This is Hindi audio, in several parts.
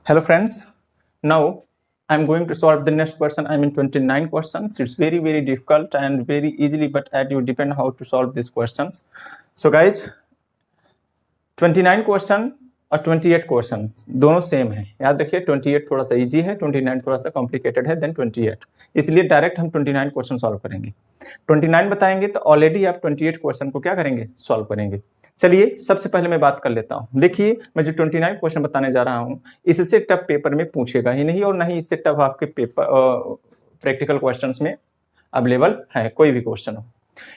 Hello friends, now I'm going to solve the next question. I mean 29 questions. It's very difficult and very easily, but at you depend how to solve these questions. So guys, 29 question और 28 क्वेश्चन दोनों सेम है। याद रखिए 28 थोड़ा सा इजी है, 29 थोड़ा सा कॉम्प्लिकेटेड है देन 28, इसलिए डायरेक्ट हम 29 क्वेश्चन सॉल्व करेंगे। 29 बताएंगे तो ऑलरेडी आप 28 क्वेश्चन को क्या करेंगे, सॉल्व करेंगे। चलिए सबसे पहले मैं बात कर लेता हूं। देखिए मैं जो 29 क्वेश्चन बताने जा रहा हूं इससे टफ पेपर में पूछेगा ही नहीं और ना ही इससे टफ आपके पेपर प्रैक्टिकल क्वेश्चंस में अवेलेबल है कोई भी क्वेश्चन हो।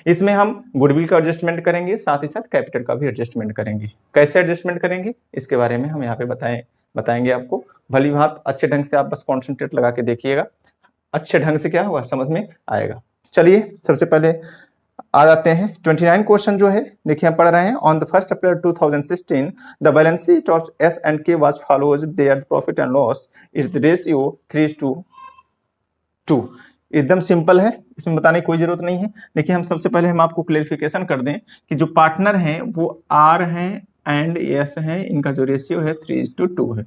इसमें हम गुडविल का एडजस्टमेंट करेंगे, साथ ही साथ कैपिटल का भी एडजस्टमेंट करेंगे। कैसे एडजस्टमेंट करेंगे इसके बारे में हम यहाँ पे बताएंगे आपको। भली बात अच्छे ढंग से आप बस कॉन्सेंट्रेट लगा के देखिएगा, अच्छे ढंग से क्या होगा समझ में आएगा। चलिए सबसे पहले आ जाते हैं 29 क्वेश्चन जो है। देखिए हम पढ़ रहे हैं on the 1st April 2016 the balance sheet of S&K was follows their profit and loss is the ratio 3:2। एकदम सिंपल है, इसमें बताने की कोई जरूरत नहीं है। देखिए हम सबसे पहले हम आपको क्लेरिफिकेशन कर दें कि जो पार्टनर हैं वो R हैं एंड S हैं, इनका जो रेशियो है 3:2 है।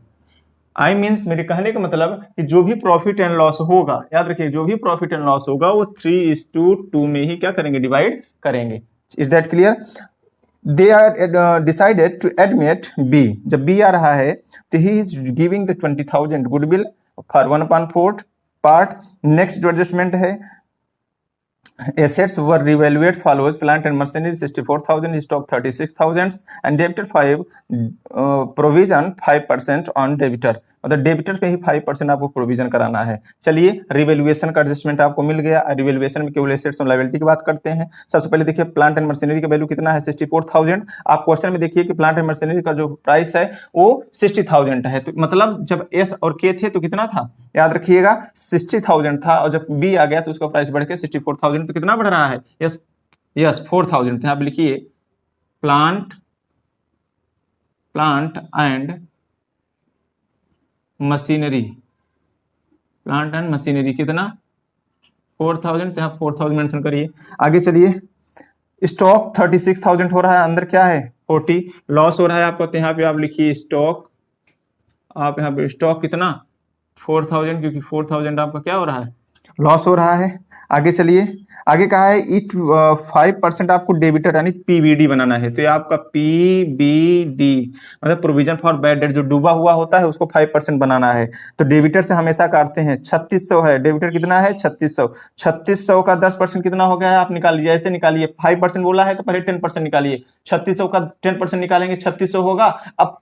आई मीन्स मेरे कहने का मतलब कि जो भी प्रॉफिट एंड लॉस होगा, याद रखिए जो भी प्रॉफिट एंड लॉस होगा वो 3:2 में ही क्या करेंगे, डिवाइड करेंगे। Is that clear? They are decided to admit B। जब B आ रहा है तो he is giving the 20,000 goodwill for 1/4 part. Next जो एडजस्टमेंट है, assets were revalued follows plant and machinery 64,000, stock 36,000 and debitor 5 provision 5% on debitor, मतलब डेबिटर पे ही 5% आपको प्रोविजन कराना है। चलिए रिवेल्युएशन का एडजस्टमेंट आपको मिल गया। रिवेल्युएशन में केवल एसेट्स और लायबिलिटी की बात करते हैं। सबसे पहले देखिए प्लांट एंड मशीनरी का वैल्यू कितना है, 64,000। आप क्वेश्चन में देखिए कि प्लांट एंड मशीनरी का जो प्राइस है वो 60,000 है, तो मतलब जब एस और के थे तो कितना था, याद रखिएगा 60,000 था, और जब बी आ गया तो उसका प्राइस बढ़ के 64,000, तो कितना बढ़ रहा है, यस 4,000 थे। आप लिखिए plant and machinery, plant and machinery कितना 4,000, तो 4,000 मेंशन करिए। आगे चलिए स्टॉक 36,000 हो रहा है, अंदर क्या है 40, लॉस हो रहा है आपको, तो यहाँ पे आप लिखिए स्टॉक, आप यहाँ पे स्टॉक कितना 4,000, क्योंकि 4,000 आपका क्या हो रहा है, लॉस हो रहा है। आगे चलिए, आगे कहा है इट 5% आपको डेबिटर यानी पीबीडी बनाना है, तो ये आपका पीबीडी मतलब प्रोविजन फॉर बैड डेट, जो डूबा हुआ होता है उसको 5% बनाना है। तो डेबिटर से हमेशा काटते हैं, 3600 है, डेबिटर कितना है 3600 का 10% कितना हो गया है, आप निकाल लीजिए, ऐसे निकालिए। 5% बोला है तो पहले 10% निकालिए, 3600 का 10% निकालेंगे 3600 होगा। अब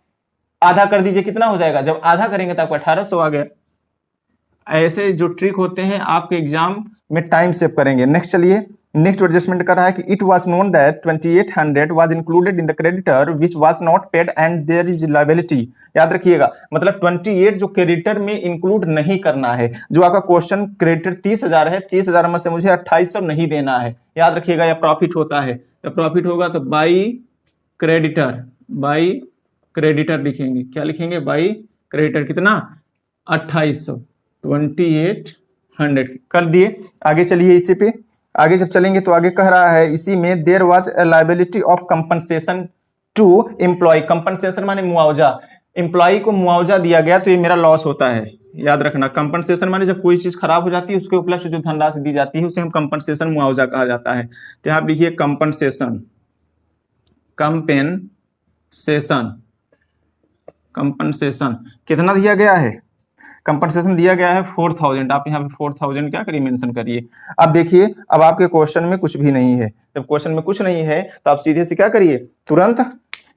आधा कर दीजिए, कितना हो जाएगा, जब आधा करेंगे तो आपको 1800 आ गया। ऐसे जो ट्रिक होते हैं आपके एग्जाम में टाइम सेव करेंगे। नेक्स्ट चलिए, नेक्स्ट एडजस्टमेंट कर रहा है कि it was known that 2800 was included in the creditor which was not paid and there is liability. याद रखिएगा मतलब 28 जो क्रेडिटर में इंक्लूड नहीं करना है। जो आपका क्वेश्चन क्रेडिटर 30,000 है, 30,000 में से मुझे 2800 नहीं देना है, याद रखिएगा। या प्रॉफिट होता है, या प्रॉफिट होगा तो बाई क्रेडिटर लिखेंगे, क्या लिखेंगे, बाई क्रेडिटर कितना 2800, 2800 कर दिए। आगे चलिए, इसी पे आगे जब चलेंगे तो आगे कह रहा है इसी में there was a liability of compensation to employ. Compensation माने मुआवजा, एम्प्लॉय को मुआवजा दिया गया तो ये मेरा लॉस होता है, याद रखना। कंपनसेशन माने जब कोई चीज खराब हो जाती है उसके उपलब्ध जो धनराशि दी जाती है उसे हम कंपनसेशन मुआवजा कहा जाता है। तो आप लिखिए कंपनसेशन कितना दिया गया है, कंपनसेशन दिया गया है 4,000। आप यहाँ पे 4,000 क्या करिए, मेंशन करिए। अब देखिए अब आपके क्वेश्चन में कुछ भी नहीं है, जब क्वेश्चन में कुछ नहीं है तो आप सीधे से क्या करिए, तुरंत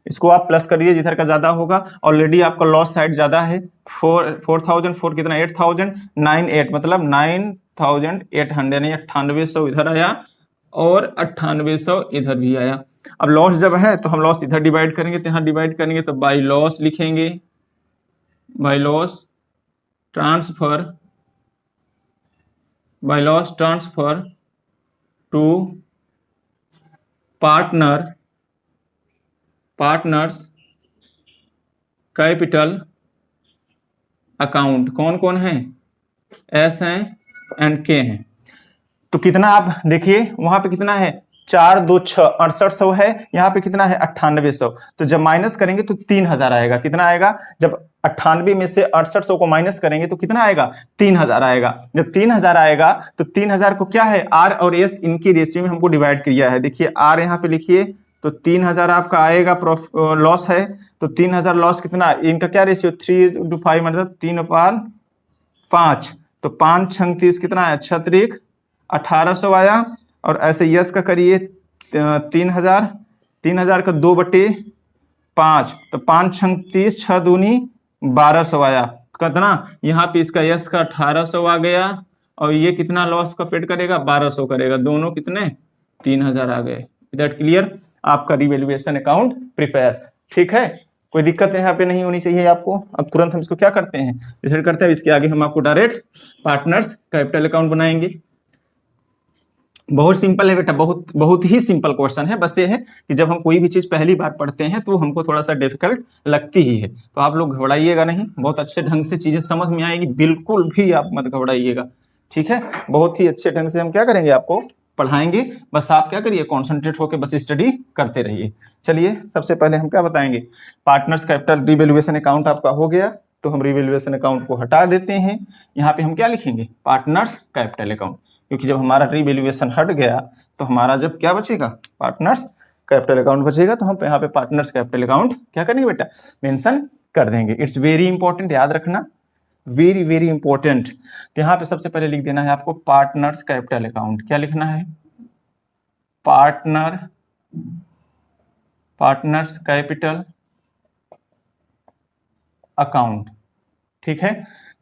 इसको आप प्लस करिए जिधर का ज्यादा होगा। ऑलरेडी आपका लॉस साइड ज्यादा है, 4,000 कितना 8,098 मतलब 9,800 यानी 9800 इधर आया और 9800 इधर भी आया। अब लॉस जब है तो हम लॉस इधर डिवाइड करेंगे, तो यहाँ डिवाइड करेंगे तो बाई लॉस लिखेंगे, by loss transfer to partners capital account. कौन कौन है, एस हैं एंड के हैं। तो कितना आप देखिए वहां पे कितना है 4 2 6 6800 है, यहाँ पे कितना है 9800। तो जब माइनस करेंगे तो 3000 आएगा। कितना आएगा? जब 98 में से 6800 को माइनस करेंगे तो कितना आएगा? 3000 आएगा। जब 3000 आएगा तो 3000 को क्या है, आर और एस इनकी रेशियो में हमको डिवाइड किया है। देखिए आर यहाँ पे लिखिए, तो 3000 आपका आएगा लॉस है, तो 3000 लॉस कितना, इनका क्या रेशियो 3:5 मतलब 3/5, तो 5 छंग 30 कितना है 36 1800 आया। और ऐसे यस का करिए 3000 का 2/5, तो 5 छंग 30 6 दूनी 1200 आया। कितना यहाँ पे इसका यस का 1800 आ गया, और ये कितना लॉस का फिट करेगा 1200 करेगा, दोनों कितने 3000 आ गए। That clear? आपका रिवैल्यूएशन अकाउंट प्रिपेयर। ठीक है, कोई दिक्कत यहाँ पे नहीं होनी चाहिए आपको। अब तुरंत हम इसको क्या करते हैं, डिसाइड करते हैं। इसके आगे हम आपको डायरेक्ट पार्टनर्स कैपिटल अकाउंट बनाएंगे। बहुत सिंपल है बेटा, बहुत ही सिंपल क्वेश्चन है। बस ये है कि जब हम कोई भी चीज पहली बार पढ़ते हैं तो हमको थोड़ा सा डिफिकल्ट लगती ही है, तो आप लोग घबराइएगा नहीं, बहुत अच्छे ढंग से चीजें समझ में आएगी, बिल्कुल भी आप मत घबराइएगा। ठीक है, बहुत ही अच्छे ढंग से हम क्या करेंगे, आपको पढ़ाएंगे। बस आप क्या करिए, कॉन्सेंट्रेट होकर बस स्टडी करते रहिए। चलिए सबसे पहले हम क्या बताएंगे, पार्टनर्स कैपिटल रिवैल्यूएशन अकाउंट आपका हो गया, तो हम रिवैल्यूएशन अकाउंट को हटा देते हैं। यहाँ पे हम क्या लिखेंगे, पार्टनर्स कैपिटल अकाउंट, क्योंकि जब हमारा रिवैल्यूएशन हट गया तो हमारा जब क्या बचेगा, पार्टनर्स कैपिटल अकाउंट बचेगा। तो हम यहाँ पे पार्टनर्स कैपिटल अकाउंट क्या करेंगे बेटा, मेंशन कर देंगे। इट्स वेरी इंपॉर्टेंट, याद रखना, वेरी वेरी इंपॉर्टेंट। तो यहाँ पे सबसे पहले लिख देना है आपको पार्टनर्स कैपिटल अकाउंट। क्या लिखना है, पार्टनर्स कैपिटल अकाउंट। ठीक है,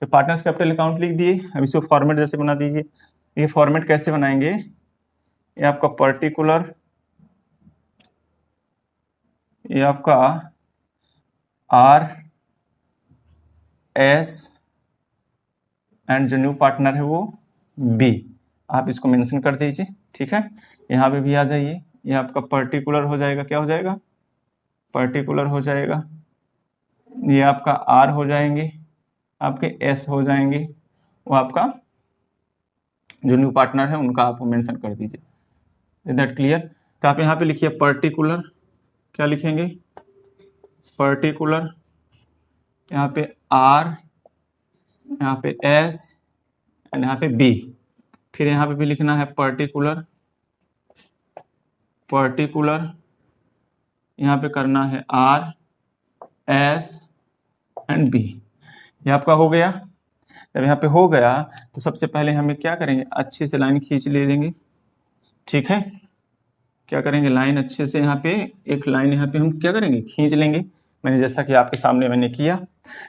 तो पार्टनर्स कैपिटल अकाउंट लिख दिए। अब इसको फॉर्मेट जैसे बना दीजिए। ये फॉर्मेट कैसे बनाएंगे, ये आपका पर्टिकुलर, ये आपका आर एस एंड जो न्यू पार्टनर है वो बी, आप इसको मेंशन कर दीजिए। ठीक है, यहाँ पे भी आ जाइए, ये आपका पर्टिकुलर हो जाएगा, क्या हो जाएगा, पर्टिकुलर हो जाएगा। ये आपका आर हो जाएंगे, आपके एस हो जाएंगे, वो आपका जो न्यू पार्टनर है उनका आप मेंशन कर दीजिए। Is that clear? तो आप यहाँ पे लिखिए पर्टिकुलर, क्या लिखेंगे, पर्टिकुलर, यहाँ पे आर, यहाँ पे एस एंड यहाँ पे बी। फिर यहाँ पे भी लिखना है पर्टिकुलर, पर्टिकुलर, यहाँ पे करना है आर एस एंड बी। ये आपका हो गया। जब यहाँ पे हो गया तो सबसे पहले हमें क्या करेंगे, अच्छे से लाइन खींच ले लेंगे। ठीक है, क्या करेंगे, लाइन अच्छे से यहाँ पे एक लाइन यहाँ पे हम क्या करेंगे, खींच लेंगे। मैंने जैसा कि आपके सामने मैंने किया,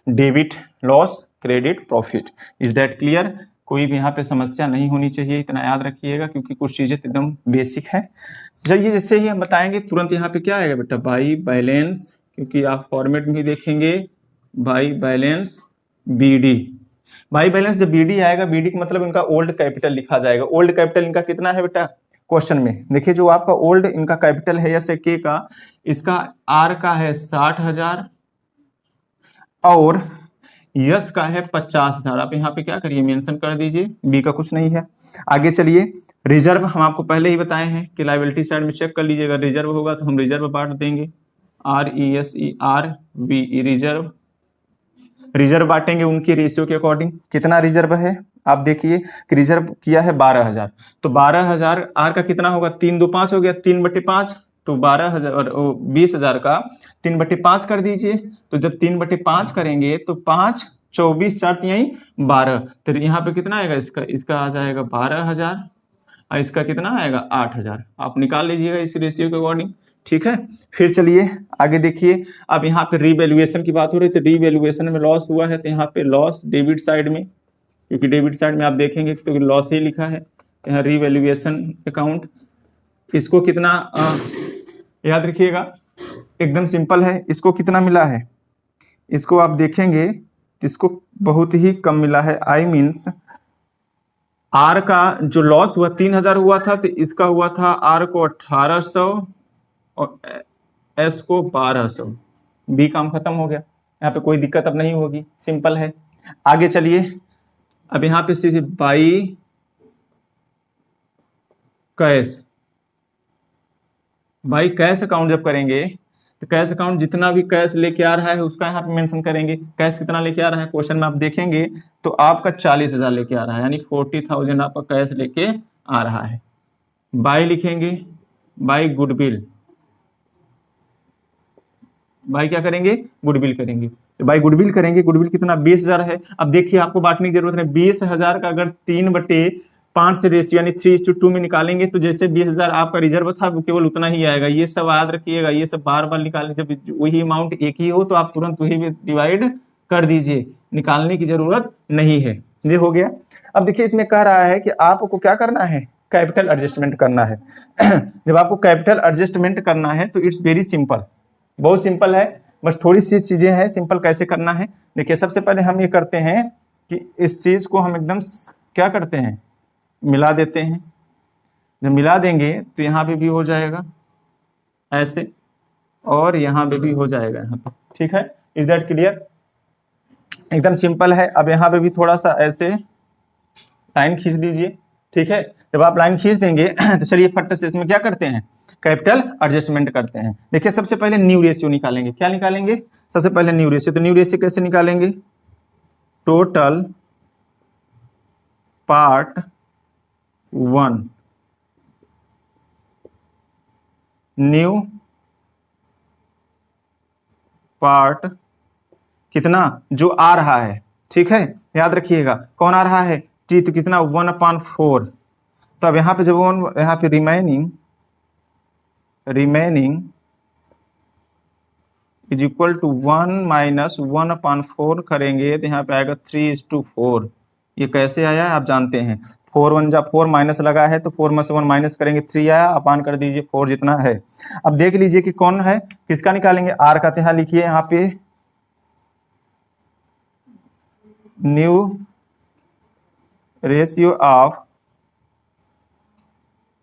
debit loss credit profit. Is that clear? कोई भी यहाँ पे समस्या नहीं होनी चाहिए, इतना याद रखिएगा, क्योंकि कुछ चीजें एकदम बेसिक है। चलिए जैसे ही हम बताएंगे तुरंत यहाँ पे क्या आएगा बेटा, बाई बैलेंस, क्योंकि आप फॉर्मेट में देखेंगे by balance BD. By balance जब बीडी आएगा, बीडी का मतलब इनका ओल्ड कैपिटल लिखा जाएगा। ओल्ड कैपिटल इनका कितना है बेटा, क्वेश्चन में देखिए, जो आपका ओल्ड इनका कैपिटल है एस के का, इसका आर का है 60,000 और यस का है 50,000। आप यहाँ पे क्या करिए, मेंशन कर दीजिए, बी का कुछ नहीं है। आगे चलिए, रिजर्व हम आपको पहले ही बताए हैं कि लायबिलिटी साइड में चेक कर लीजिएगा, रिजर्व होगा तो हम रिजर्व बांट देंगे, RESERV रिजर्व। रिजर्व बांटेंगे उनकी रेशियो के अकॉर्डिंग। कितना रिजर्व है आप देखिए कि रिजर्व किया है 12,000, तो 12,000 आर का कितना होगा, 3 2 5 हो गया, 3/5, तो 12,000 और 20,000 का 3/5 कर दीजिए। तो जब 3/5 करेंगे तो 5 24 4 यही 12, तो यहाँ पे कितना आएगा, इसका आ जाएगा 12,000 और इसका कितना आएगा 8,000। आप निकाल लीजिएगा इस रेशियो के अकॉर्डिंग। ठीक है, फिर चलिए आगे देखिए। अब यहाँ पे रीवैल्यूएशन की बात हो रही है, तो रीवैल्यूएशन में लॉस हुआ है, तो यहाँ पे लॉस डेबिट साइड में, क्योंकि डेबिट साइड में आप देखेंगे तो लॉस ही लिखा है, तो यहाँ रीवैल्यूएशन अकाउंट। इसको कितना याद रखिएगा, एकदम सिंपल है। इसको कितना मिला है, इसको आप देखेंगे तो इसको बहुत ही कम मिला है। आई मीन्स आर का जो लॉस हुआ 3,000 हुआ था, तो इसका हुआ था आर को 1,800 और एस को 1,200। बी काम खत्म हो गया, यहाँ पे कोई दिक्कत अब नहीं होगी, सिंपल है। आगे चलिए, अब यहाँ पे सीधे बाई कैश, भाई कैश अकाउंट जब करेंगे तो कैश अकाउंट जितना भी कैश लेके आ रहा है उसका यहाँ पे मेंशन करेंगे। कैश कितना लेके आ रहा है क्वेश्चन में आप देखेंगे तो आपका 40,000 लेके आ रहा है, यानी 40,000 आपका कैश लेके आ रहा है। बाय लिखेंगे, बाय गुडविल, बाय क्या करेंगे, गुडविल करेंगे। तो बाय गुडविल करेंगे, गुडविल कितना 20,000 है। अब देखिए आपको बांटने की जरूरत नहीं, 20,000 का अगर 3/5 से रेशियो यानी 3:2 में निकालेंगे तो जैसे 20,000 आपका रिजर्व था वो केवल उतना ही आएगा। ये सब याद रखिएगा, ये सब बार बार निकालें, जब वही अमाउंट एक ही हो तो आप तुरंत वही डिवाइड कर दीजिए, निकालने की जरूरत नहीं है। ये हो गया। अब देखिए इसमें कह रहा है कि आपको क्या करना है, कैपिटल एडजस्टमेंट करना है। जब आपको कैपिटल एडजस्टमेंट करना है तो इट्स वेरी सिंपल, बहुत सिंपल है, बस थोड़ी सी चीजें हैं। सिंपल कैसे करना है, देखिए सबसे पहले हम ये करते हैं कि इस चीज को हम एकदम क्या करते हैं, मिला देते हैं। जब मिला देंगे तो यहाँ पे भी हो जाएगा ऐसे, और यहाँ पे भी हो जाएगा यहाँ पे, ठीक है। इज दैट क्लियर, एकदम सिंपल है। अब यहाँ पे भी थोड़ा सा ऐसे लाइन खींच दीजिए, ठीक है। जब आप लाइन खींच देंगे तो चलिए फट से इसमें क्या करते हैं, कैपिटल एडजस्टमेंट करते हैं। देखिए सबसे पहले न्यू रेशियो निकालेंगे, क्या निकालेंगे, सबसे पहले न्यू रेशियो। तो न्यू रेशियो कैसे निकालेंगे, टोटल पार्ट 1 न्यू पार्ट कितना जो आ रहा है, ठीक है, याद रखिएगा कौन आ रहा है, टी, तो कितना 1/4। तो अब यहाँ पे जब यहाँ पे रिमेनिंग इज इक्वल टू 1 - 1/4 करेंगे तो यहाँ पे आएगा 3:4। ये कैसे आया आप जानते हैं, 4 1 जा 4 माइनस लगा है तो 4 में से 1 माइनस करेंगे 3 आया, अपान कर दीजिए 4 जितना है। अब देख लीजिए कि कौन है, किसका निकालेंगे, आर का। तो यहाँ लिखिए यहाँ पे न्यू रेशियो ऑफ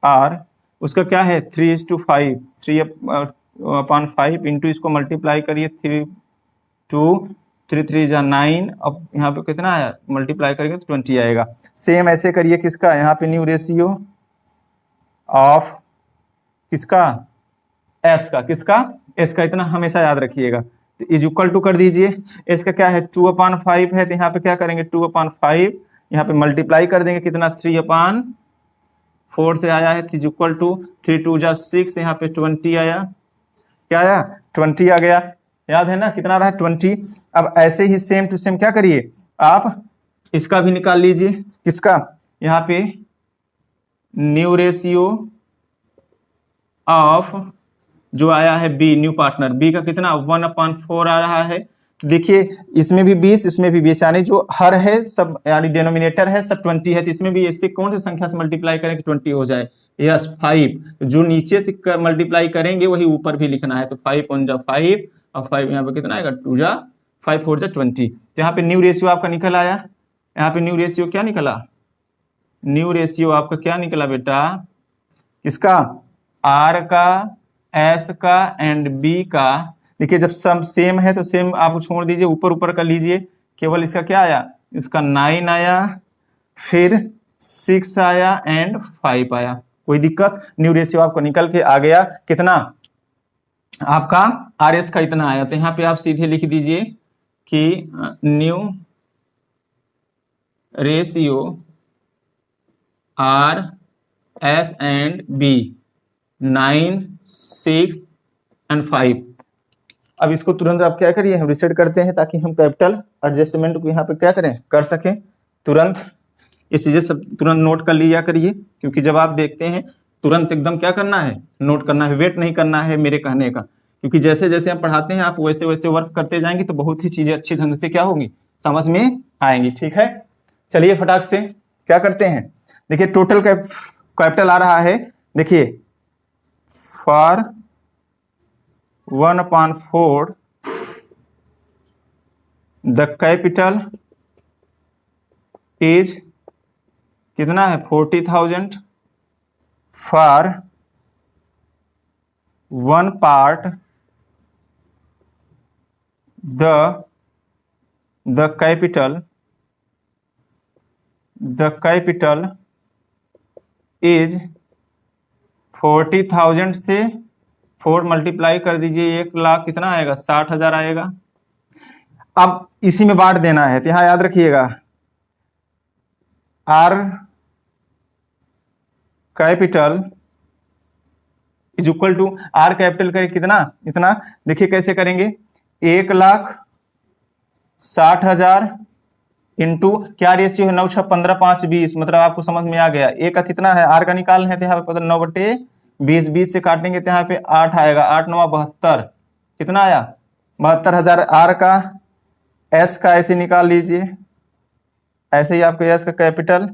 आर, उसका क्या है 3:5, 3/5 इंटू इसको मल्टीप्लाई करिए 3 2 3 3 जा 9। अब यहाँ पे कितना आया, मल्टीप्लाई करेंगे तो 20 आएगा। सेम ऐसे करिए किसका, यहाँ पे न्यू रेशियो ऑफ किसका, एस का, किसका, एस का। इतना हमेशा याद रखिएगा। तो इज इक्वल टू कर दीजिए, एस का क्या है 2/5 है, तो यहाँ पे क्या करेंगे 2/5, यहाँ पे मल्टीप्लाई कर देंगे कितना 3/4 से आया है, इज इक्वल टू 3 2 जा 6, यहाँ पे 20 आया, क्या आया 20 आ गया, याद है ना कितना रहा 20। अब ऐसे ही सेम टू सेम क्या करिए आप, इसका भी निकाल लीजिए, किसका, यहाँ पे न्यू रेशियो ऑफ जो आया है बी, न्यू पार्टनर बी का कितना 1/4 आ रहा है। देखिए इसमें भी 20, इसमें भी 20, यानी जो हर है सब, यानी डिनोमिनेटर है सब 20 है, तो इसमें भी इससे कौन सी संख्या से मल्टीप्लाई करें कि 20 हो जाए, यस 5। जो नीचे से मल्टीप्लाई करेंगे वही ऊपर भी लिखना है, तो 5 1 जा 5 और 5 यहाँ पे कितना आएगा 2 जा 5 4 जा 20। तो यहाँ पे न्यू रेशियो आपका निकल आया, यहाँ पे न्यू रेशियो क्या निकला, न्यू रेशियो आपका क्या निकला बेटा, किसका, आर का, एस का एंड बी का। देखिए जब सब सेम है तो सेम आप छोड़ दीजिए, ऊपर ऊपर का लीजिए, केवल इसका क्या आया, इसका 9 आया, फिर 6 आया एंड 5 आया, कोई दिक्कत। न्यू रेशियो आपको निकल के आ गया कितना, आपका आर एस का इतना आया। तो यहाँ पे आप सीधे लिख दीजिए कि new ratio are S and B 9 6 एंड 5। अब इसको तुरंत आप क्या करिए, हम रिसेट करते हैं ताकि हम कैपिटल एडजस्टमेंट को यहाँ पे क्या करें, कर सकें तुरंत। ये चीजें सब तुरंत नोट कर लिया करिए, क्योंकि जब आप देखते हैं तुरंत एकदम क्या करना है, नोट करना है, वेट नहीं करना है मेरे कहने का, क्योंकि जैसे जैसे हम पढ़ाते हैं आप वैसे वैसे वर्क करते जाएंगे तो बहुत ही चीजें अच्छी ढंग से क्या होंगी, समझ में आएंगी, ठीक है। चलिए फटाक से क्या करते हैं, देखिए टोटल कैपिटल आ रहा है, देखिए फॉर 1/4 द कैपिटल इज कितना है 40,000, for 1 part the capital is 40,000 से 4 मल्टीप्लाई कर दीजिए, 1 लाख कितना आएगा, 60,000 आएगा। अब इसी में बांट देना है, तो यहां याद रखिएगा R capital is equal to R capital करें कितना, इतना। देखिए कैसे करेंगे, 1,60,000 इंटू क्या रेशियो है, 9 6 15 5 20, मतलब आपको समझ में आ गया। ए का कितना है, आर का निकालना है, तो यहाँ पे 9/20, 20 से काटेंगे तो यहाँ पे 8 आएगा, 8 9 72, कितना आया 72,000 आर का। एस का ऐसे निकाल लीजिए, ऐसे ही आपको एस का कैपिटल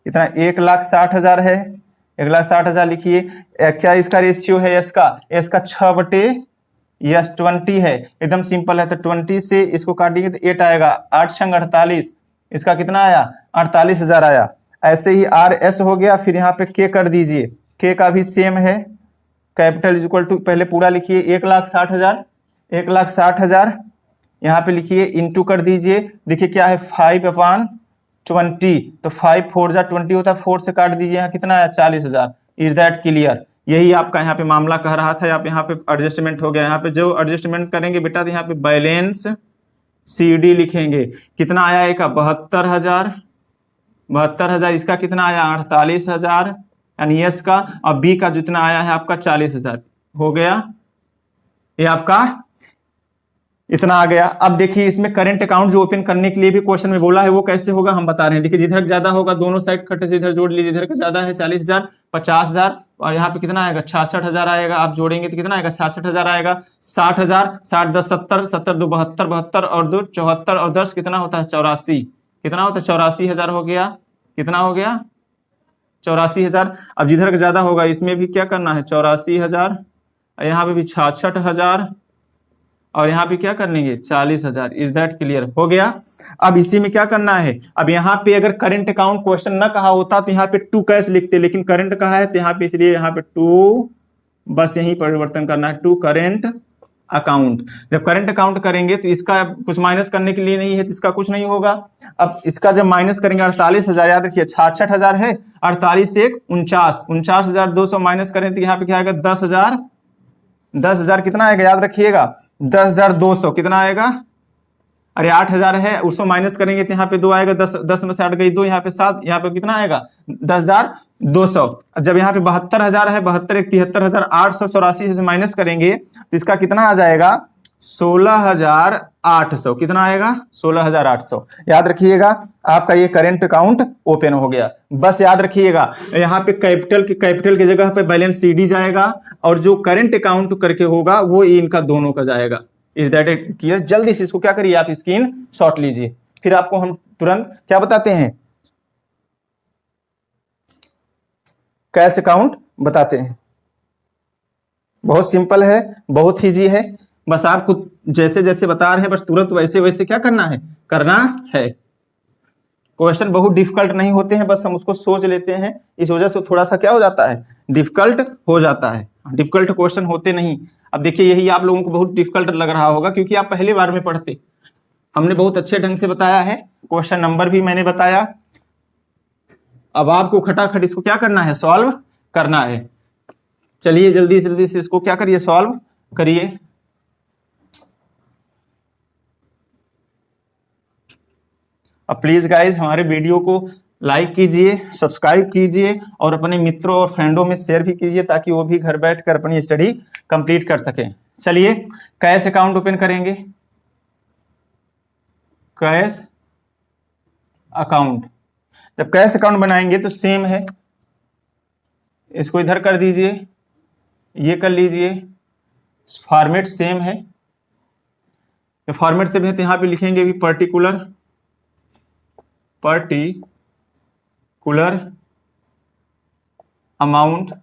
इतना 1,60,000 है, 1,60,000 लिखिए। क्या इसका रेशियो है एस का, 6/20 है, एकदम सिंपल है। तो 20 से इसको काटेंगे तो 8 आएगा, 8 संग 48, इसका कितना आया 48,000 आया। ऐसे ही आर एस हो गया। फिर यहाँ पे के कर दीजिए, के का भी सेम है, कैपिटल इज इक्वल टू पहले पूरा लिखिए 1,60,000, 1,60,000 यहाँ पे लिखिए, इंटू कर दीजिए। देखिए क्या है 5/20, तो 5 4 जा 20 होता है, 4 से काट दीजिए, यहाँ कितना आया 40,000। Is that clear. यही आपका यहाँ पे मामला कह रहा था। आप यहाँ पे एडजस्टमेंट हो गया, यहाँ पे जो एडजस्टमेंट करेंगे बेटा, तो यहाँ पे बैलेंस सीडी लिखेंगे, कितना आया एक का 72,000, इसका कितना आया 48,000, यानी यस का। और बी का जितना आया है आपका 40,000 हो गया, ये आपका इतना आ गया। अब देखिए इसमें करंट अकाउंट जो ओपन करने के लिए भी क्वेश्चन में बोला है वो कैसे होगा हम बता रहे हैं। देखिए जिधर ज्यादा होगा दोनों साइड खट्टे से इधर जोड़ लीजिए, इधर का ज्यादा है 40,000, 50,000 और यहाँ पे कितना आएगा 66,000 आएगा। आप जोड़ेंगे तो कितना आएगा 66,000 आएगा। 60,000, 60 10 70, 70 2 72, 72 और 2 74 और 10 कितना होता है 84, कितना होता है 84,000 हो गया। कितना हो गया 84,000। अब जिधर का ज्यादा होगा इसमें भी क्या करना है 84,000, यहाँ पे भी 66,000 और यहाँ पे क्या करेंगे 40,000। इज दैट क्लियर हो गया। अब इसी में क्या करना है, अब यहाँ पे अगर करंट अकाउंट क्वेश्चन ना कहा होता तो यहाँ पे टू कैश लिखते, लेकिन करंट कहा है तो यहाँ पे इसलिए यहाँ पे टू, बस यही परिवर्तन करना है, टू करंट अकाउंट। जब करंट अकाउंट करेंगे तो इसका कुछ माइनस करने के लिए नहीं है तो इसका कुछ नहीं होगा। अब इसका जब माइनस करेंगे 48,000, याद रखिए 66,000 है, 48 से 49, 49,200 माइनस करें तो यहाँ पे क्या आएगा 10,000, 10,000 कितना आएगा याद रखिएगा 10,200 कितना आएगा, अरे 8,000 है उसको माइनस करेंगे तो यहाँ पे 2 आएगा, 10 में से 8 गई 2, यहाँ पे 7, यहाँ पे कितना आएगा 10,200। जब यहाँ पे 72,000 है, 72 1 73,884 से माइनस करेंगे तो इसका कितना आ जाएगा 16,800, कितना आएगा 16,800। याद रखिएगा आपका ये करंट अकाउंट ओपन हो गया। बस याद रखिएगा यहाँ पे कैपिटल की जगह पे बैलेंस सीडी जाएगा और जो करंट अकाउंट करके होगा वो इनका दोनों का जाएगा। Is that it clear. जल्दी से इसको क्या करिए आप स्क्रीन शॉट लीजिए, फिर आपको हम तुरंत क्या बताते हैं कैश अकाउंट बताते हैं। बहुत सिंपल है, बहुत ईजी है, बस आपको जैसे जैसे बता रहे हैं बस तुरंत वैसे वैसे क्या करना है। क्वेश्चन बहुत डिफिकल्ट नहीं होते हैं, बस हम उसको सोच लेते हैं, इस वजह से थोड़ा सा क्या हो जाता है डिफिकल्ट हो जाता है। डिफिकल्ट क्वेश्चन होते नहीं। अब देखिए यही आप लोगों को बहुत डिफिकल्ट लग रहा होगा क्योंकि आप पहली बार में पढ़ते। हमने बहुत अच्छे ढंग से बताया है, क्वेश्चन नंबर भी मैंने बताया। अब आपको खटाखट इसको क्या करना है सॉल्व करना है। चलिए जल्दी जल्दी से इसको क्या करिए सॉल्व करिए। अब प्लीज गाइज हमारे वीडियो को लाइक कीजिए, सब्सक्राइब कीजिए और अपने मित्रों और फ्रेंडों में शेयर भी कीजिए ताकि वो भी घर बैठकर अपनी स्टडी कंप्लीट कर सकें। चलिए कैश अकाउंट ओपन करेंगे। कैश अकाउंट, जब कैश अकाउंट बनाएंगे तो सेम है, इसको इधर कर दीजिए, ये कर लीजिए, फॉर्मेट सेम है। फॉर्मेट से भी है तो यहां पे लिखेंगे भी particular amount,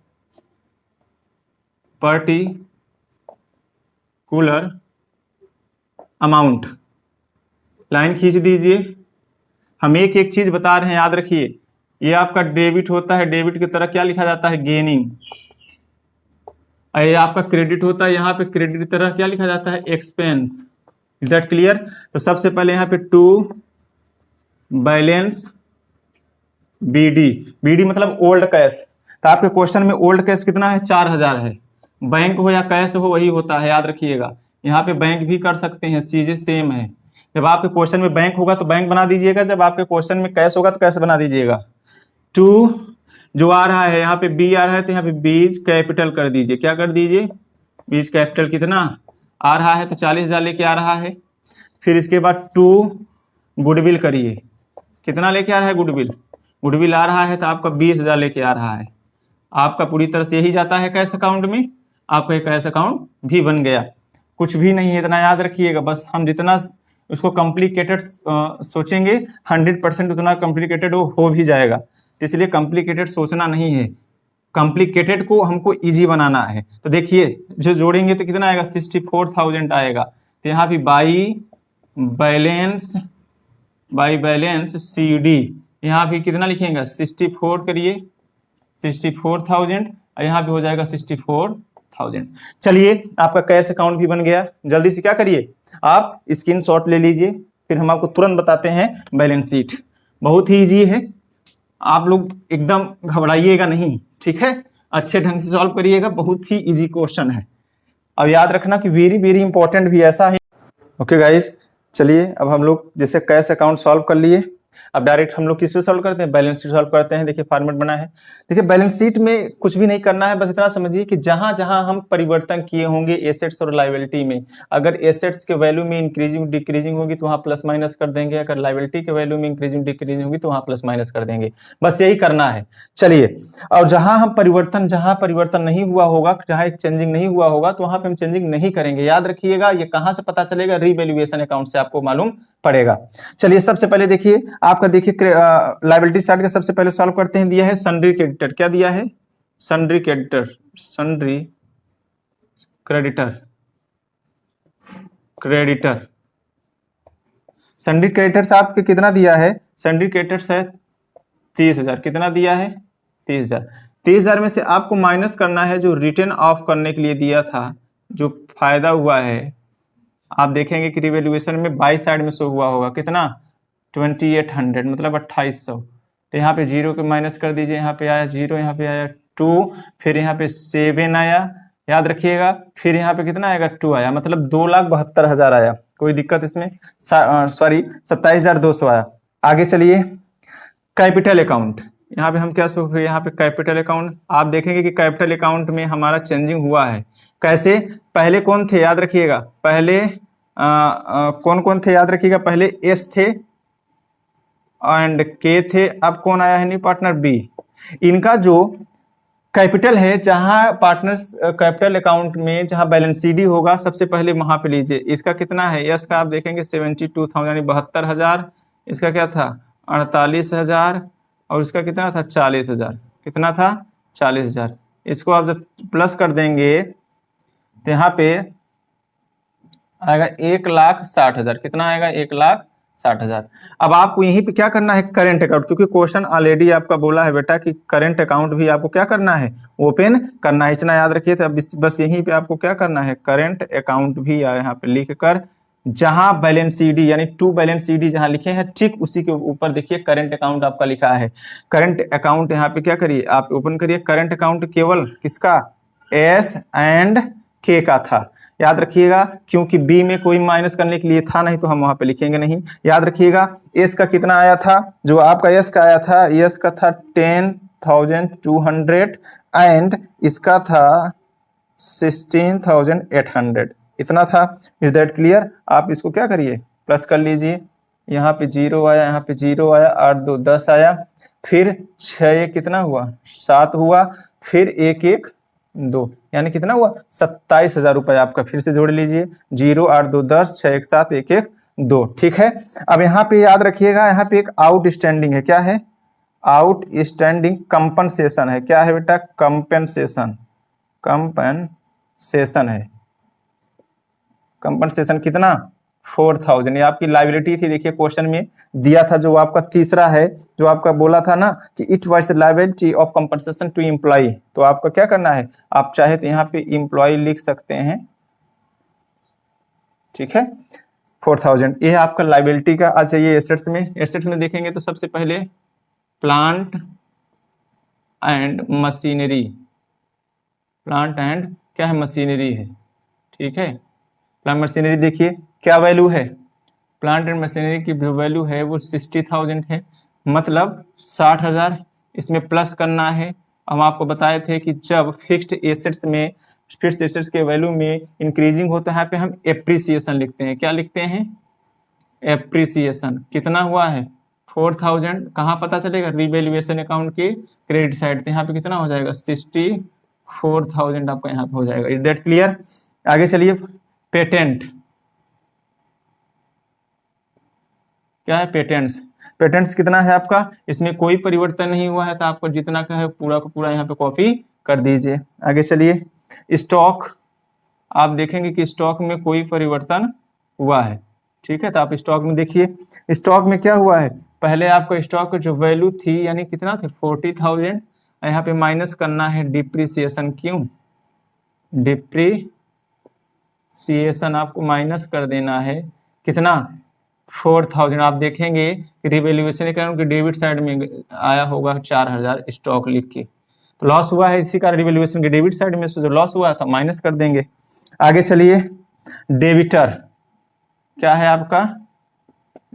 particular amount, line खींच दीजिए। हम एक एक चीज बता रहे हैं, याद रखिए। ये आपका डेबिट होता है, डेबिट की तरह क्या लिखा जाता है गेनिंग। ये आपका क्रेडिट होता है, यहाँ पे क्रेडिट की तरह क्या लिखा जाता है एक्सपेंस। Is that clear. तो सबसे पहले यहाँ पे टू बैलेंस बीडी, बीडी मतलब ओल्ड कैश। तो आपके क्वेश्चन में ओल्ड कैश कितना है 4,000 है, बैंक हो या कैश हो वही होता है, याद रखिएगा। यहाँ पे बैंक भी कर सकते हैं, चीजें सेम है। जब आपके क्वेश्चन में बैंक होगा तो बैंक बना दीजिएगा, जब आपके क्वेश्चन में कैश होगा तो कैश बना दीजिएगा। 2 जो आ रहा है यहाँ पे बी आ रहा है तो यहाँ पे बीज कैपिटल कर दीजिए, क्या कर दीजिए, बीज कैपिटल कितना आ रहा है तो 40,000 लेके आ रहा है। फिर इसके बाद 2 गुडविल करिए, कितना लेके आ रहा है गुडविल, गुडविल आ रहा है तो आपका 20,000 लेके आ रहा है। आपका पूरी तरह से यही जाता है कैश अकाउंट में, आपका कैश अकाउंट भी बन गया। कुछ भी नहीं है, इतना याद रखिएगा। बस हम जितना उसको कॉम्प्लिकेटेड सोचेंगे 100% उतना कॉम्प्लिकेटेड हो भी जाएगा। तो इसलिए कॉम्प्लिकेटेड सोचना नहीं है, कॉम्प्लिकेटेड को हमको इजी बनाना है। तो देखिए जो जोड़ेंगे तो कितना आएगा, 64,000 आएगा। तो यहाँ भी बाई बैलेंस सी डी, यहाँ भी कितना लिखेंगे 64 करिए, 64,000, और यहाँ पे हो जाएगा 64,000। चलिए आपका कैश अकाउंट भी बन गया। जल्दी से क्या करिए, आप स्क्रीनशॉट ले लीजिए, फिर हम आपको तुरंत बताते हैं बैलेंस शीट। बहुत ही इजी है, आप लोग एकदम घबराइएगा नहीं, ठीक है, अच्छे ढंग से सॉल्व करिएगा, बहुत ही इजी क्वेश्चन है। अब याद रखना कि वेरी वेरी इंपॉर्टेंट भी ऐसा है। ओके गाइज, चलिए अब हम लोग जैसे कैश अकाउंट सॉल्व कर लिए, अब डायरेक्ट हम लोग किस पे सॉल्व करते हैं, बैलेंस शीट सॉल्व करते हैं। देखिए फॉर्मेट बना है, देखिए बैलेंस शीट में कुछ भी नहीं करना है, बस इतना समझिए कि जहां जहां हम परिवर्तन किए होंगे एसेट्स और लायबिलिटी में, अगर एसेट्स के वैल्यू में इंक्रीजिंग डिक्रीजिंग होगी तो वहां प्लस माइनस कर देंगे, अगर लायबिलिटी के वैल्यू में इंक्रीजिंग डिक्रीजिंग होगी तो वहां प्लस माइनस कर देंगे, बस यही करना है। चलिए, और जहां परिवर्तन नहीं हुआ होगा, जहां एक चेंजिंग नहीं हुआ होगा तो वहां पे हम चेंजिंग नहीं करेंगे। याद रखिएगा, ये कहां से पता चलेगा, रीवैल्यूएशन अकाउंट से आपको मालूम पड़ेगा। चलिए सबसे पहले देखिए आपका, देखिए लायबिलिटी साइड का सबसे पहले सॉल्व करते हैं। दिया है सन्ड्री क्रेडिटर, क्या दिया है, sundry creditor, sundry creditor, creditor, sundry creditors आपके कितना दिया है, सन्ड्री क्रेडिटर्स है 30,000, कितना दिया है 30,000। 30,000 में से आपको माइनस करना है जो रिटर्न ऑफ करने के लिए दिया था, जो फायदा हुआ है। आप देखेंगे कि रिवैल्यूएशन में बाई साइड में शो हुआ होगा, कितना 2800, मतलब 2800। तो यहाँ पे 0 के माइनस कर दीजिए, यहाँ पे आया 0, यहाँ पे आया 2, फिर यहाँ पे 7 आया, याद रखिएगा, फिर यहाँ पे कितना आएगा 2 आया, मतलब 2,72,000 आया। कोई दिक्कत इसमें, सॉरी 27,200 आया। आगे चलिए कैपिटल अकाउंट, यहाँ पे हम क्या सोच रहे हैं, यहाँ पे कैपिटल अकाउंट आप देखेंगे कि कैपिटल अकाउंट में हमारा चेंजिंग हुआ है। कैसे, पहले कौन थे याद रखिएगा, पहले कौन कौन थे याद रखिएगा, पहले एस थे एंड के थे, अब कौन आया है न्यू पार्टनर बी। इनका जो कैपिटल है, जहां पार्टनर्स कैपिटल अकाउंट में जहां बैलेंस सीडी होगा सबसे पहले वहां पे लीजिए। इसका कितना है, यस का आप देखेंगे 72,000 यानी 72,000, इसका क्या था 48,000, और इसका कितना था 40,000, कितना था 40,000। इसको आप जब प्लस कर देंगे तो यहाँ पे आएगा 1,60,000, कितना आएगा 1,60,000। अब आपको यहीं पे क्या करना है, करेंट अकाउंट, क्योंकि क्वेश्चन ऑलरेडी आपका बोला है बेटा कि करेंट अकाउंट भी आपको क्या करना है, ओपन करना है, इतना याद रखिए। तो अब बस यहीं पे आपको क्या करना है, करेंट अकाउंट भी यहाँ पे लिख कर, जहां बैलेंस सीडी यानी टू बैलेंस सीडी जहां लिखे हैं ठीक उसी के ऊपर देखिए करंट अकाउंट आपका लिखा है। करंट अकाउंट यहाँ पे क्या करिए, आप ओपन करिए। करंट अकाउंट केवल किसका, एस एंड के का था, याद रखिएगा, क्योंकि बी में कोई माइनस करने के लिए था नहीं तो हम वहां पे लिखेंगे नहीं। याद रखिएगा एस का कितना आया था, जो आपका एस का आया था, एस का था 10,200 एंड इसका था 16,800, इतना था। Is that clear. आप इसको क्या करिए, प्लस कर लीजिए। यहाँ पे 0 आया, यहाँ पे 0 आया, 8 2 10 आया, फिर 6 1 कितना हुआ 7 हुआ, फिर 1 1 2 यानी कितना हुआ 27,000 रुपए आपका। फिर से जोड़ लीजिए, 0 8 2 10 6 1 7 1 1 2, ठीक है। अब यहाँ पे याद रखिएगा, यहाँ पे एक आउटस्टैंडिंग है, क्या है, आउटस्टैंडिंग कंपनसेशन है। क्या है बेटा, कंपनसेशन, कंपनसेशन है। कंपनसेशन कितना 4,000, ये आपकी लायबिलिटी थी। देखिए क्वेश्चन में दिया था जो आपका तीसरा है, जो आपका बोला था ना कि it was the liability of compensation to employ, तो आपका क्या करना है, आप चाहे तो यहाँ पे एम्प्लॉय लिख सकते हैं, ठीक है। 4,000 ये आपका लायबिलिटी का। अच्छा ये एसेट्स में देखेंगे तो सबसे पहले plant and machinery, plant and क्या है, मशीनरी है। ठीक है, प्लांट मशीनरी देखिए क्या वैल्यू है, प्लांट एंड मशीनरी की जो वैल्यू है वो 60,000 है, मतलब 60,000। इसमें प्लस करना है। हम आपको बताए थे कि जब फिक्स्ड एसेट्स के वैल्यू में इंक्रीजिंग होता है, यहाँ पे हम एप्रिसिएशन लिखते हैं। क्या लिखते हैं, एप्रिसिएशन। कितना हुआ है, 4,000। कहाँ पता चलेगा, रिवैल्यूएशन अकाउंट के क्रेडिट साइड। तो यहाँ पे कितना हो जाएगा, 64,000 आपका यहाँ पे हो जाएगा। Is that clear. आगे चलिए, पेटेंट। क्या है, पेटेंट्स कितना है आपका, इसमें कोई परिवर्तन नहीं हुआ है, तो आपको जितना का है पूरा का पूरा यहाँ पे कॉपी कर दीजिए। आगे चलिए, स्टॉक। आप देखेंगे कि स्टॉक में कोई परिवर्तन हुआ है। ठीक है, तो आप स्टॉक में देखिए, स्टॉक में क्या हुआ है, पहले आपको स्टॉक की जो वैल्यू थी यानी कितना थे, 40,000। यहाँ पे माइनस करना है डिप्रिसिएशन। क्यों, डिप्रिसिएशन आपको माइनस कर देना है। कितना, 4,000। आप देखेंगे रिवैल्यूएशन अकाउंट के डेबिट साइड में आया होगा 4,000 स्टॉक लिख के, तो लॉस हुआ है, इसी का रिवैल्यूएशन के डेबिट साइड में से जो लॉस हुआ था माइनस कर देंगे। आगे चलिए, डेबिटर। क्या है आपका,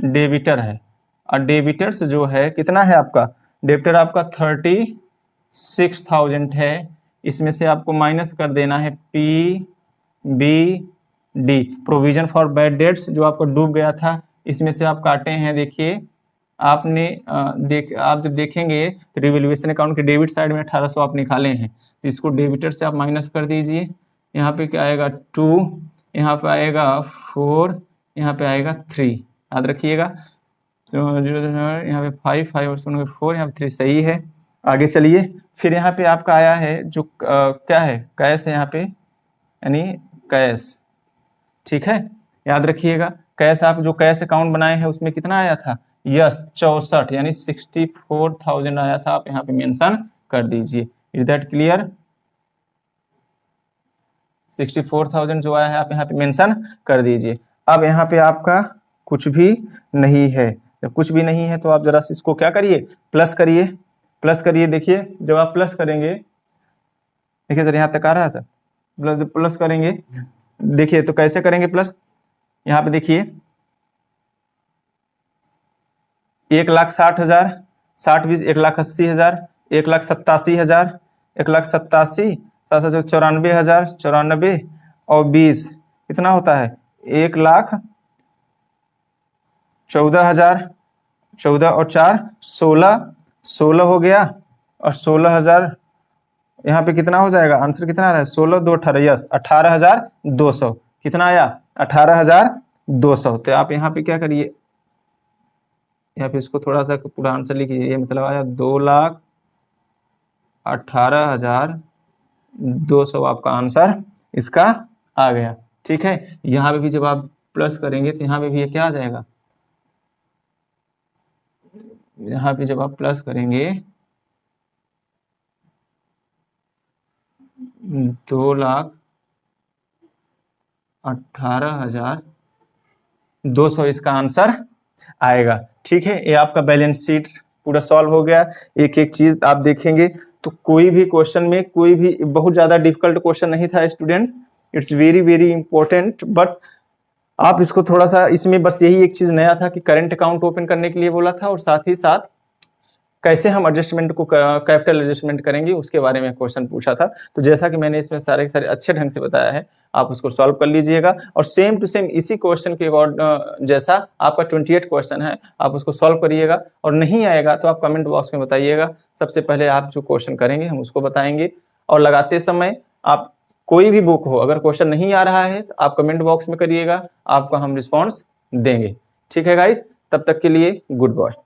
डेबिटर है। और डेबिटर्स जो है कितना है आपका, डेबिटर आपका 36,000 है। इसमें से आपको माइनस कर देना है PBD, provision for bad debts, जो आपको डूब गया था। इसमें से आप काटे हैं, देखिए आपने आप जब देखेंगे तो रिवैल्यूएशन अकाउंट के डेबिट साइड में 1800 आप निकाले हैं, तो इसको डेबिटर से आप माइनस कर दीजिए। यहाँ पे क्या आएगा, 2, यहाँ पे आएगा 4, यहाँ पे आएगा 3, याद रखिएगा। तो यहाँ पे 5 और 4, यहाँ पे 3, सही है। आगे चलिए, फिर यहाँ पे आपका आया है जो क्या है, कैश है यहाँ पे, यानी कैश। ठीक है, याद रखिएगा, कैश आप जो कैश अकाउंट बनाए हैं उसमें कितना आया था, यस 64, यानी 64,000 आया था। आप यहाँ पे मेंशन कर दीजिए। Is that clear. 64,000 जो आया है आप यहाँ पे मेंशन कर दीजिए। अब यहाँ पे आपका कुछ भी नहीं है, जब कुछ भी नहीं है तो आप जरा इसको क्या करिए, प्लस करिए। प्लस करिए, देखिए जब आप प्लस करेंगे, देखिए सर यहाँ तक आ रहा है सर, प्लस करेंगे, देखिए तो कैसे करेंगे प्लस। यहाँ पे देखिए 1,60,000, 60 20 1,80,000, 1,87,000, 1,87, 7,94,000, 94 और 20 कितना होता है, 1,14,000, 14 और 4 16 हो गया। और 16,000 यहाँ पे कितना हो जाएगा, आंसर कितना आ रहा है, 16 2 18, यस 18,200। कितना आया, 18,200। तो आप यहाँ पे क्या करिए, यहाँ पे इसको थोड़ा सा पूरा आंसर लिखिए। ये मतलब आया 2,18,200 आपका आंसर इसका आ गया। ठीक है, यहाँ पे भी जब आप प्लस करेंगे तो यहाँ पे भी ये क्या आ जाएगा, यहाँ पे जब आप प्लस करेंगे 2,18,200 इसका आंसर आएगा। ठीक है, ये आपका बैलेंस शीट पूरा सॉल्व हो गया। एक एक चीज आप देखेंगे तो कोई भी क्वेश्चन में कोई भी बहुत ज्यादा डिफिकल्ट क्वेश्चन नहीं था students. It's very very important, but आप इसको थोड़ा सा, इसमें बस यही एक चीज नया था कि करंट अकाउंट ओपन करने के लिए बोला था, और साथ ही साथ कैसे हम एडजस्टमेंट को कैपिटल एडजस्टमेंट करेंगे उसके बारे में क्वेश्चन पूछा था। तो जैसा कि मैंने इसमें सारे अच्छे ढंग से बताया है, आप उसको सॉल्व कर लीजिएगा। और सेम टू सेम इसी क्वेश्चन के जैसा आपका 28 क्वेश्चन है, आप उसको सॉल्व करिएगा। और नहीं आएगा तो आप कमेंट बॉक्स में बताइएगा, सबसे पहले आप जो क्वेश्चन करेंगे हम उसको बताएंगे। और लगाते समय आप कोई भी बुक हो, अगर क्वेश्चन नहीं आ रहा है तो आप कमेंट बॉक्स में करिएगा, आपको हम रिस्पॉन्स देंगे। ठीक है गाइज, तब तक के लिए गुड बाय।